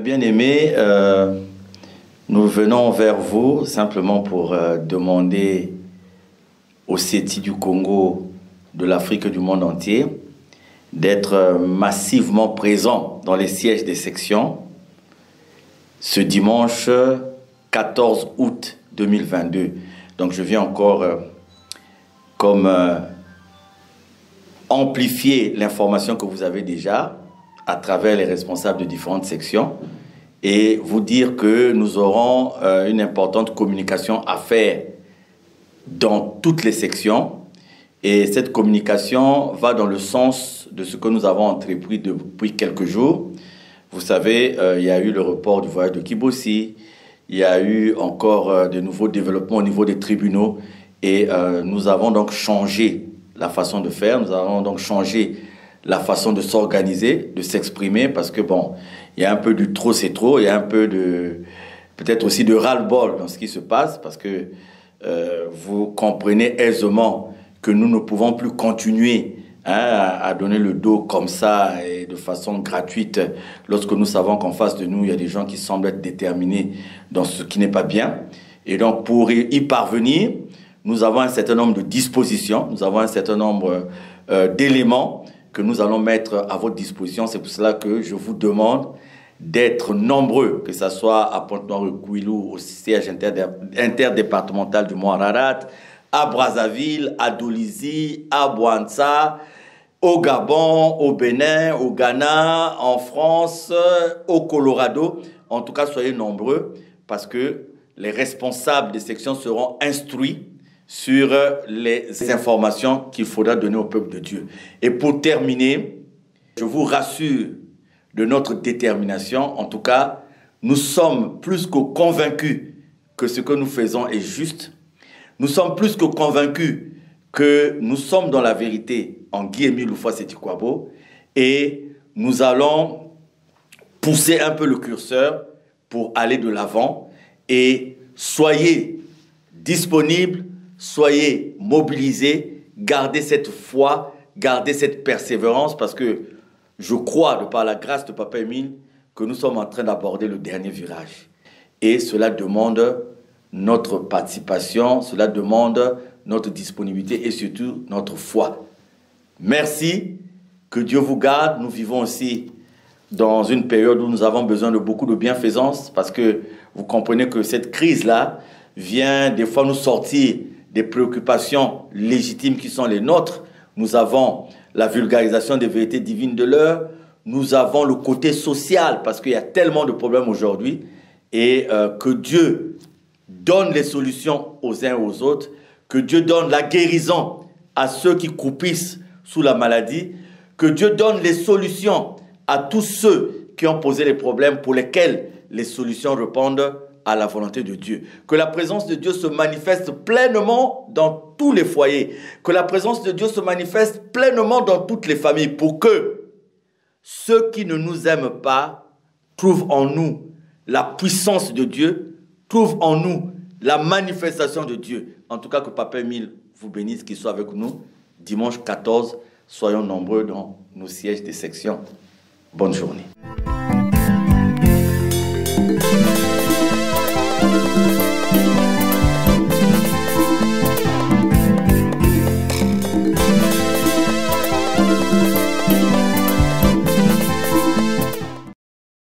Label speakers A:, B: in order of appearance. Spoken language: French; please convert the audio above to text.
A: bien-aimés, nous venons vers vous simplement pour demander aux CETI du Congo, de l'Afrique et du monde entier d'être massivement présents dans les sièges des sections ce dimanche 14 août 2022. Donc je viens encore amplifier l'information que vous avez déjà à travers les responsables de différentes sections et vous dire que nous aurons une importante communication à faire dans toutes les sections. Et cette communication va dans le sens de ce que nous avons entrepris depuis quelques jours. Vous savez, il y a eu le report du voyage de Kibossi, il y a eu encore de nouveaux développements au niveau des tribunaux et nous avons donc changé la façon de faire, nous avons donc changé la façon de s'organiser, de s'exprimer, parce que bon, il y a un peu du trop c'est trop, il y a un peu de, peut-être aussi de ras-le-bol dans ce qui se passe, parce que vous comprenez aisément que nous ne pouvons plus continuer à donner le dos comme ça et de façon gratuite lorsque nous savons qu'en face de nous, il y a des gens qui semblent être déterminés dans ce qui n'est pas bien. Et donc, pour y parvenir, nous avons un certain nombre de dispositions, nous avons un certain nombre d'éléments que nous allons mettre à votre disposition. C'est pour cela que je vous demande d'être nombreux, que ce soit à Pointe-Noire-Kouilou, au siège interdépartemental du Mont-Ararat, à Brazzaville, à Dolisie, à Bouantsa, au Gabon, au Bénin, au Ghana, en France, au Colorado. En tout cas, soyez nombreux parce que les responsables des sections seront instruits sur les informations qu'il faudra donner au peuple de Dieu. Et pour terminer, je vous rassure de notre détermination. En tout cas, nous sommes plus que convaincus que ce que nous faisons est juste. Nous sommes plus que convaincus que nous sommes dans la vérité en Guy-Émile Houphouët-Sétikwabo et nous allons pousser un peu le curseur pour aller de l'avant et soyez disponibles, soyez mobilisés, gardez cette foi, gardez cette persévérance parce que je crois, de par la grâce de Papa Émile, que nous sommes en train d'aborder le dernier virage. Et cela demande notre participation, cela demande notre disponibilité et surtout notre foi. Merci, que Dieu vous garde. Nous vivons aussi dans une période où nous avons besoin de beaucoup de bienfaisance parce que vous comprenez que cette crise-là vient des fois nous sortir des préoccupations légitimes qui sont les nôtres. Nous avons la vulgarisation des vérités divines de l'heure. Nous avons le côté social parce qu'il y a tellement de problèmes aujourd'hui et que Dieu donne les solutions aux uns et aux autres, que Dieu donne la guérison à ceux qui croupissent sous la maladie, que Dieu donne les solutions à tous ceux qui ont posé les problèmes pour lesquels les solutions répondent à la volonté de Dieu. Que la présence de Dieu se manifeste pleinement dans tous les foyers. Que la présence de Dieu se manifeste pleinement dans toutes les familles pour que ceux qui ne nous aiment pas trouvent en nous la puissance de Dieu, trouvent en nous la manifestation de Dieu. En tout cas, que Papa Émile vous bénisse, qu'il soit avec nous. Dimanche 14, soyons nombreux dans nos sièges des sections. Bonne journée.